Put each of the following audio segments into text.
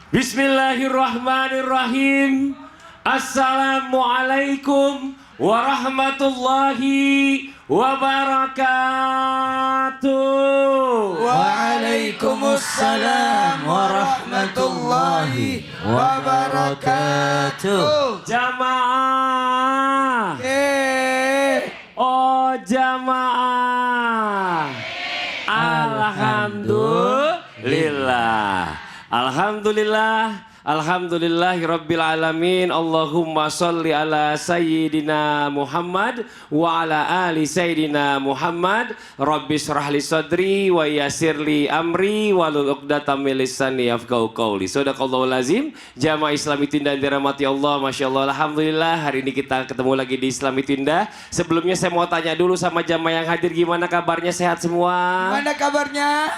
Bismillahirrahmanirrahim. Assalamualaikum warahmatullahi wabarakatuh. Waalaikumsalam warahmatullahi wabarakatuh. Jamaah. Oh jamaah. Alhamdulillah. Alhamdulillah. Alhamdulillahirabbil alamin. Allahumma sholli ala sayyidina Muhammad wa ala ali sayyidina Muhammad. Rabbis shrah li sadri wa yassirli amri wahlul 'uqdatam min lisani yafqahu qawli. Shadaqallahul azim. Jamaah Islami Tindah yang dirahmati Allah, masyaallah. Alhamdulillah hari ini kita ketemu lagi di Islami Tindah. Sebelumnya saya mau tanya dulu sama jamaah yang hadir, gimana kabarnya, sehat semua? Gimana kabarnya?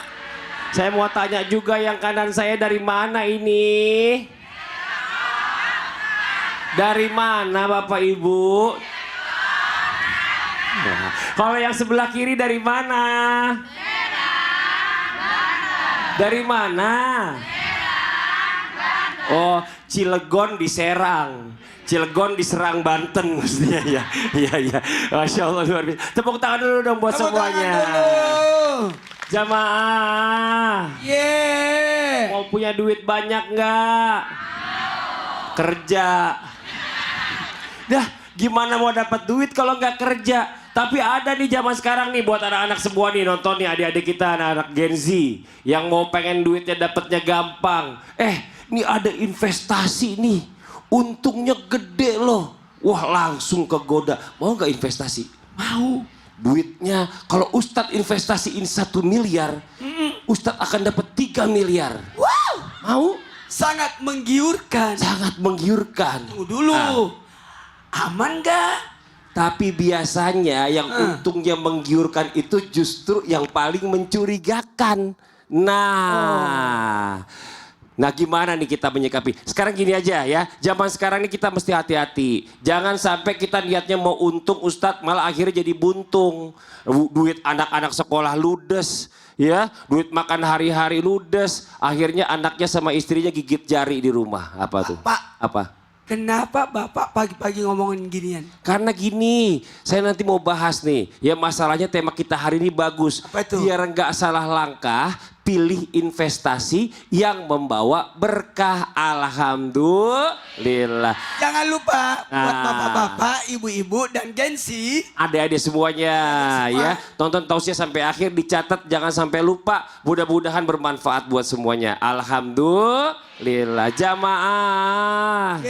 Saya mau tanya juga yang kanan saya, dari mana ini? Dari mana Bapak Ibu? Nah, kalau yang sebelah kiri dari mana? Dari mana? Oh, Cilegon di Serang. Cilegon diserang Banten maksudnya ya. Iya. Masya Allah luar biasa. Tepuk tangan dulu dong buat semuanya. Jamaah. Mau punya duit banyak nggak? Kerja. Dah, gimana mau dapat duit kalau nggak kerja? Tapi ada nih zaman sekarang nih buat anak-anak semua nih nonton nih, adik-adik kita, anak-anak Gen Z yang mau pengen duitnya dapatnya gampang. Ini ada investasi nih, untungnya gede loh. Wah langsung kegoda. Mau nggak investasi? Mau. Duitnya kalau Ustadz investasiin 1 miliar, Ustadz akan dapat 3 miliar. Wow, mau? Sangat menggiurkan. Sangat menggiurkan. Tunggu dulu, aman gak? Tapi biasanya yang untungnya menggiurkan itu justru yang paling mencurigakan. Nah, gimana nih kita menyikapi? Sekarang gini aja ya, zaman sekarang ini kita mesti hati-hati. Jangan sampai kita niatnya mau untung Ustadz, malah akhirnya jadi buntung. Duit anak-anak sekolah ludes, ya, duit makan hari-hari ludes. Akhirnya anaknya sama istrinya gigit jari di rumah. Apa tuh? Pak. Apa? Kenapa Bapak pagi-pagi ngomongin ginian? Karena gini, saya nanti mau bahas nih. Ya masalahnya tema kita hari ini bagus. Apa itu? Biar nggak salah langkah, pilih investasi yang membawa berkah. Alhamdulillah. Jangan lupa buat bapak-bapak, ibu-ibu, dan Gen Z. Adik-adik semuanya ya. Tonton tausiah sampai akhir, dicatat jangan sampai lupa. Mudah-mudahan bermanfaat buat semuanya. Alhamdulillah. Jamaah.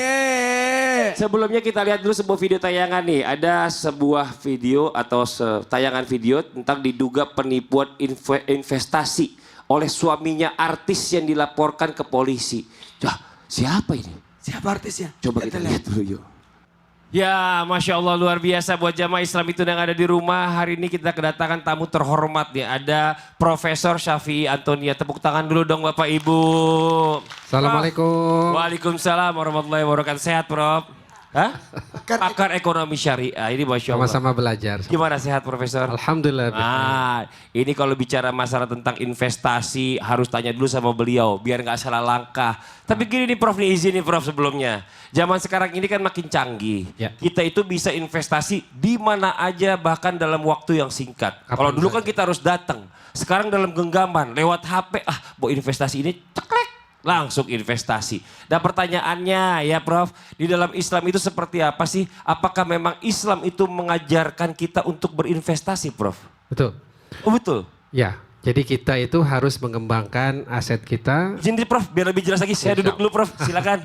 Sebelumnya kita lihat dulu sebuah video tayangan nih. Ada sebuah video atau tayangan video tentang diduga penipuan investasi oleh suaminya artis yang dilaporkan ke polisi. Siapa ini? Siapa artisnya? Coba kita lihat dulu yuk. Ya Masya Allah luar biasa buat jamaah Islam itu yang ada di rumah. Hari ini kita kedatangan tamu terhormat nih. Ada Profesor Syafi'i Antonia. Tepuk tangan dulu dong Bapak Ibu. Assalamualaikum. Waalaikumsalam warahmatullahi wabarakatuh. Sehat Prof? Hah? Pakar ekonomi syariah, ini Masya Allah. Sama-sama belajar. Gimana sehat Profesor? Alhamdulillah. Ini kalau bicara masalah tentang investasi harus tanya dulu sama beliau biar nggak salah langkah. Tapi gini nih Prof, nih izin nih Prof sebelumnya. Zaman sekarang ini kan makin canggih. Ya. Kita itu bisa investasi di mana aja bahkan dalam waktu yang singkat. Kalau dulu kan kita harus datang. Sekarang dalam genggaman lewat HP, mau investasi ini ceklek. Langsung investasi. Dan pertanyaannya ya Prof, di dalam Islam itu seperti apa sih? Apakah memang Islam itu mengajarkan kita untuk berinvestasi Prof? Betul. Oh betul? Ya, jadi kita itu harus mengembangkan aset kita. Jadi Prof, biar lebih jelas lagi saya duduk dulu Prof, silakan.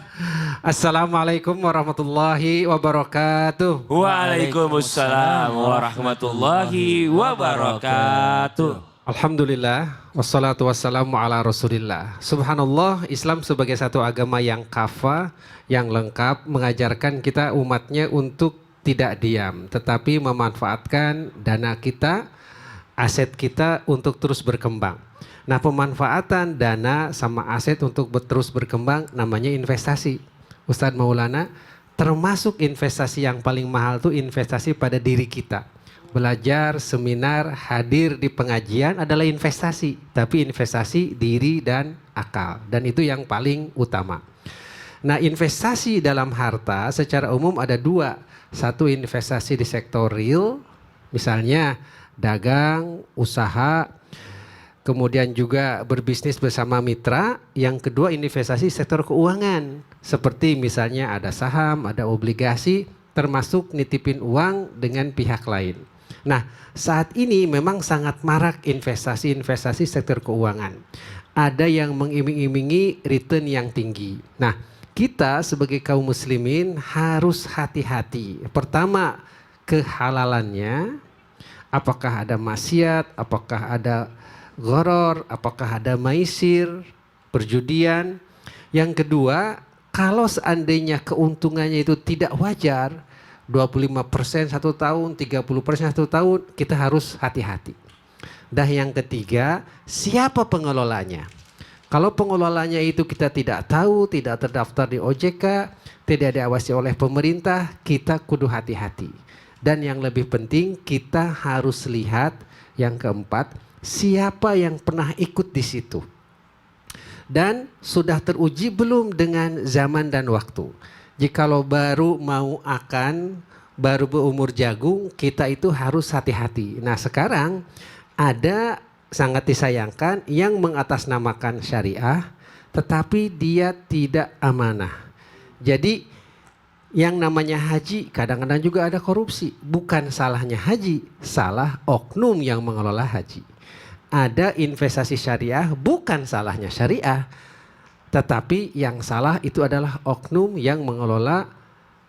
Assalamualaikum warahmatullahi wabarakatuh. Waalaikumsalam warahmatullahi wabarakatuh. Alhamdulillah, wassalatu wassalamu ala rasulillah. Subhanallah, Islam sebagai satu agama yang kafa, yang lengkap, mengajarkan kita umatnya untuk tidak diam, tetapi memanfaatkan dana kita, aset kita untuk terus berkembang. Nah, pemanfaatan dana sama aset untuk terus berkembang namanya investasi. Ustadz Maulana, termasuk investasi yang paling mahal itu investasi pada diri kita. belajar, seminar, hadir di pengajian adalah investasi, tapi investasi diri dan akal, dan itu yang paling utama. Nah, investasi dalam harta secara umum ada dua. Satu, investasi di sektor real, misalnya dagang, usaha, kemudian juga berbisnis bersama mitra. Yang kedua, investasi sektor keuangan, seperti misalnya ada saham, ada obligasi, termasuk nitipin uang dengan pihak lain. Nah, saat ini memang sangat marak investasi-investasi sektor keuangan. Ada yang mengiming-imingi return yang tinggi. Nah, kita sebagai kaum muslimin harus hati-hati. Pertama, kehalalannya, apakah ada maksiat, apakah ada gharar, apakah ada maisir, perjudian. Yang kedua, kalau seandainya keuntungannya itu tidak wajar, 25% 1 tahun, 30% 1 tahun, kita harus hati-hati. Dan yang ketiga, siapa pengelolanya? Kalau pengelolanya itu kita tidak tahu, tidak terdaftar di OJK, tidak diawasi oleh pemerintah, kita kudu hati-hati. Dan yang lebih penting, kita harus lihat yang keempat, siapa yang pernah ikut di situ. Dan sudah teruji belum dengan zaman dan waktu. Jikalau baru mau akan, baru berumur jagung, kita itu harus hati-hati. Nah, sekarang ada sangat disayangkan yang mengatasnamakan syariah, tetapi dia tidak amanah. Jadi yang namanya haji kadang-kadang juga ada korupsi. Bukan salahnya haji, salah oknum yang mengelola haji. Ada investasi syariah, bukan salahnya syariah, tetapi yang salah itu adalah oknum yang mengelola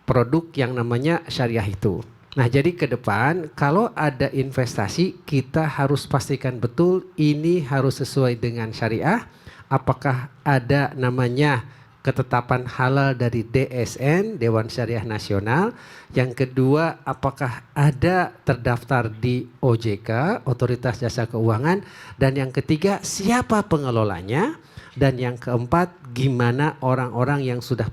produk yang namanya syariah itu. Nah, jadi ke depan kalau ada investasi, kita harus pastikan betul ini harus sesuai dengan syariah. Apakah ada namanya ketetapan halal dari DSN, Dewan Syariah Nasional. Yang kedua, apakah ada terdaftar di OJK, Otoritas Jasa Keuangan. Dan yang ketiga, siapa pengelolanya. Dan yang keempat, gimana orang-orang yang sudah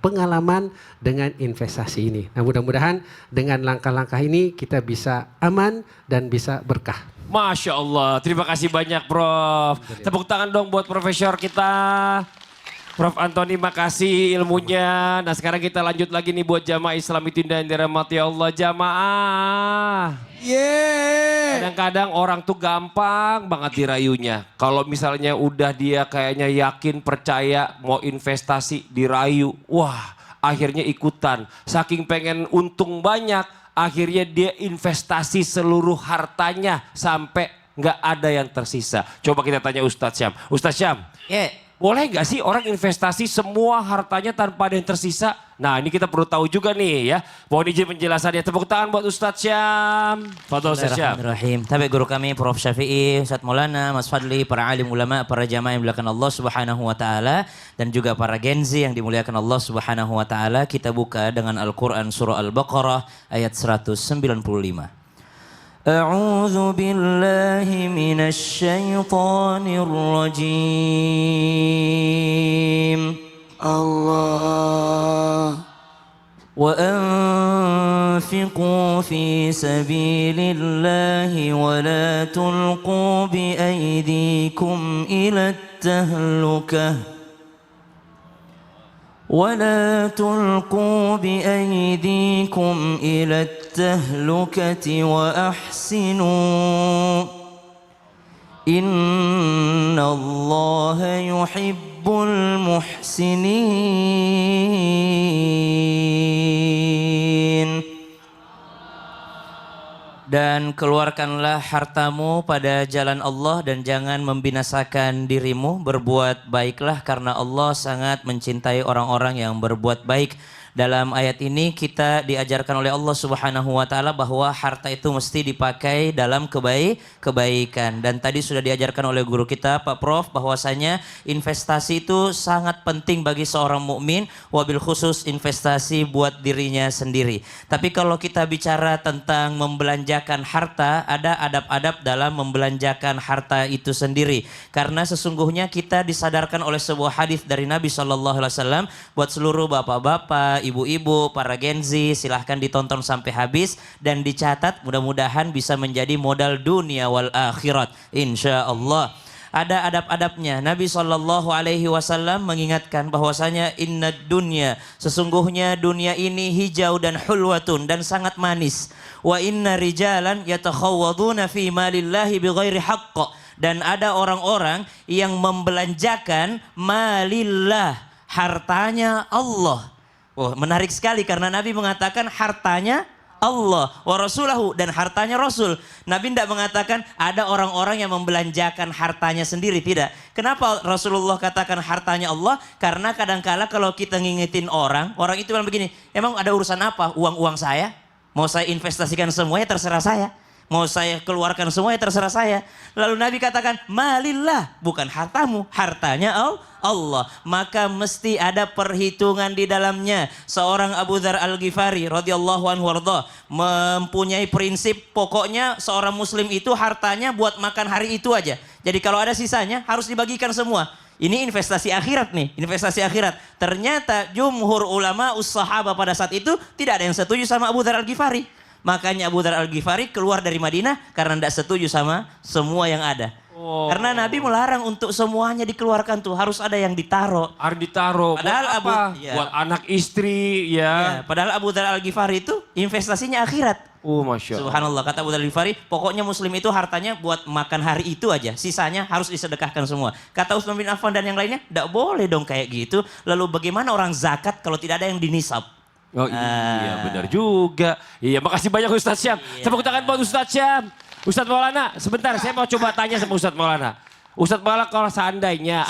pengalaman dengan investasi ini. Nah, mudah-mudahan dengan langkah-langkah ini kita bisa aman dan bisa berkah. Masya Allah, terima kasih banyak Prof. Tepuk tangan dong buat profesor kita. Prof Antoni, makasih ilmunya. Nah, sekarang kita lanjut lagi nih buat jamaah Islam itu dan dirahmati Allah. Jamaah. Kadang-kadang orang tuh gampang banget dirayunya. Kalau misalnya udah dia kayaknya yakin, percaya, mau investasi, dirayu. Wah, akhirnya ikutan. Saking pengen untung banyak, akhirnya dia investasi seluruh hartanya sampai nggak ada yang tersisa. Coba kita tanya Ustadz Syam. Ustadz Syam, boleh nggak sih orang investasi semua hartanya tanpa ada yang tersisa? Nah, ini kita perlu tahu juga nih ya. Mohon izin penjelasannya. Tepuk tangan buat Ustadz Syam. Fadhol Ustadz Syam. Bismillahirrahmanirrahim. Tapi guru kami Prof Syafi'i, Ustadz Maulana, Mas Fadli, para alim ulama, para jamaah yang dimuliakan Allah Subhanahu wa taala dan juga para genzi yang dimuliakan Allah Subhanahu wa taala. Kita buka dengan Al-Qur'an surah Al-Baqarah ayat 195. أعوذ بالله من الشيطان الرجيم Allah. وأنفقوا في سبيل الله ولا تلقوا بأيديكم إلى التهلكة ولا تلقوا بأيديكم إلى التهلكة وأحسنوا إن الله يحب المحسنين. Dan keluarkanlah hartamu pada jalan Allah dan jangan membinasakan dirimu. Berbuat baiklah karena Allah sangat mencintai orang-orang yang berbuat baik. Dalam ayat ini kita diajarkan oleh Allah Subhanahu wa taala bahwa harta itu mesti dipakai dalam kebaikan. Dan tadi sudah diajarkan oleh guru kita Pak Prof bahwasanya investasi itu sangat penting bagi seorang mukmin, wabil khusus investasi buat dirinya sendiri. Tapi kalau kita bicara tentang membelanjakan harta, ada adab-adab dalam membelanjakan harta itu sendiri. Karena sesungguhnya kita disadarkan oleh sebuah hadis dari Nabi SAW buat seluruh bapak-bapak, ibu-ibu, para Gen Z, silahkan ditonton sampai habis dan dicatat, mudah-mudahan bisa menjadi modal dunia wal akhirat insya Allah. Ada adab-adabnya. Nabi SAW mengingatkan bahwasanya inna dunya, sesungguhnya dunia ini hijau dan hulwatun dan sangat manis. Wa inna rijalan yatakhawwaduna fi malillahi bighairi haqq, dan ada orang-orang yang membelanjakan malillah, hartanya Allah. Oh, menarik sekali karena Nabi mengatakan hartanya Allah wa rasulahu, dan hartanya Rasul. Nabi tidak mengatakan ada orang-orang yang membelanjakan hartanya sendiri, tidak. Kenapa Rasulullah katakan hartanya Allah? Karena kadangkala kalau kita ngingetin orang itu bilang begini, emang ada urusan apa uang-uang saya? Mau saya investasikan semuanya terserah saya. Mau saya keluarkan semuanya terserah saya. Lalu Nabi katakan malillah, bukan hartamu, hartanya Allah. Maka mesti ada perhitungan di dalamnya. Seorang Abu Dzar Al-Ghifari radhiyallahu anhu warda mempunyai prinsip, pokoknya seorang muslim itu hartanya buat makan hari itu aja. Jadi kalau ada sisanya harus dibagikan semua. Ini investasi akhirat nih, investasi akhirat. Ternyata jumhur ulama us-sahabah pada saat itu tidak ada yang setuju sama Abu Dzar Al-Ghifari. Makanya Abu Dzar Al-Ghifari keluar dari Madinah karena tidak setuju sama semua yang ada. Oh. Karena Nabi melarang untuk semuanya dikeluarkan tuh, harus ada yang ditaruh. Harus ditaruh. Padahal buat apa? Ya. Buat anak istri ya. Padahal Abu Dzar Al-Ghifari itu investasinya akhirat. Masya Allah. Subhanallah, kata Abu Dzar Al-Ghifari, pokoknya muslim itu hartanya buat makan hari itu aja. Sisanya harus disedekahkan semua. Kata Utsman bin Affan dan yang lainnya, tidak boleh dong kayak gitu. Lalu bagaimana orang zakat kalau tidak ada yang dinisab? Oh iya benar juga. Iya, makasih banyak Ustadz Syam. Tepuk tangan buat Ustadz Syam. Ustadz Maulana, sebentar saya mau coba tanya sama Ustadz Maulana. Ustadz Maulana, kalau seandainya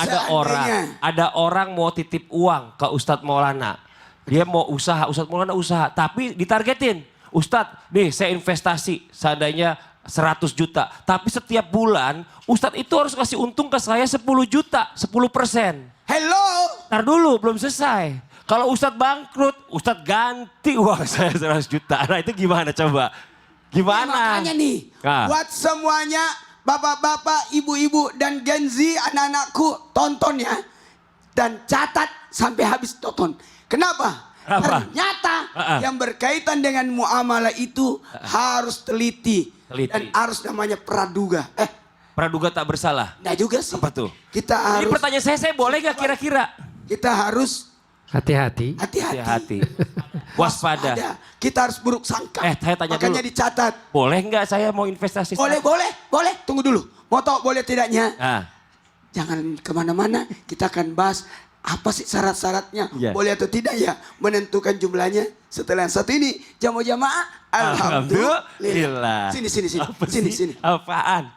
ada orang mau titip uang ke Ustadz Maulana. Dia mau usaha, Ustadz Maulana usaha, tapi ditargetin. Ustadz, nih saya investasi seandainya 100 juta. Tapi setiap bulan Ustadz itu harus kasih untung ke saya 10 juta, 10%. Hello. Ntar dulu, belum selesai. Kalau Ustadz bangkrut, Ustadz ganti uang saya 100 juta. Nah itu gimana coba? Gimana? Makanya nih, buat semuanya, bapak-bapak, ibu-ibu, dan Gen Z, anak-anakku, tonton ya. Dan catat sampai habis tonton. Kenapa? Ternyata yang berkaitan dengan muamalah itu harus teliti. Dan harus namanya praduga. Praduga tak bersalah? Nah juga sih. Apa tuh? Kita harus. Ini pertanyaan saya boleh gak kira-kira? Kita harus hati-hati. Hati-hati. Waspada. Kita harus buruk sangka. Saya tanya Makanya dulu. dicatat. Boleh nggak saya mau investasi? Boleh. Tunggu dulu. Mau tahu boleh tidaknya? Jangan kemana-mana. Kita akan bahas apa sih syarat-syaratnya. Yeah. Boleh atau tidak ya. Menentukan jumlahnya. Setelah yang satu ini. Jamaah. Alhamdulillah. Sini. Sini. Apaan?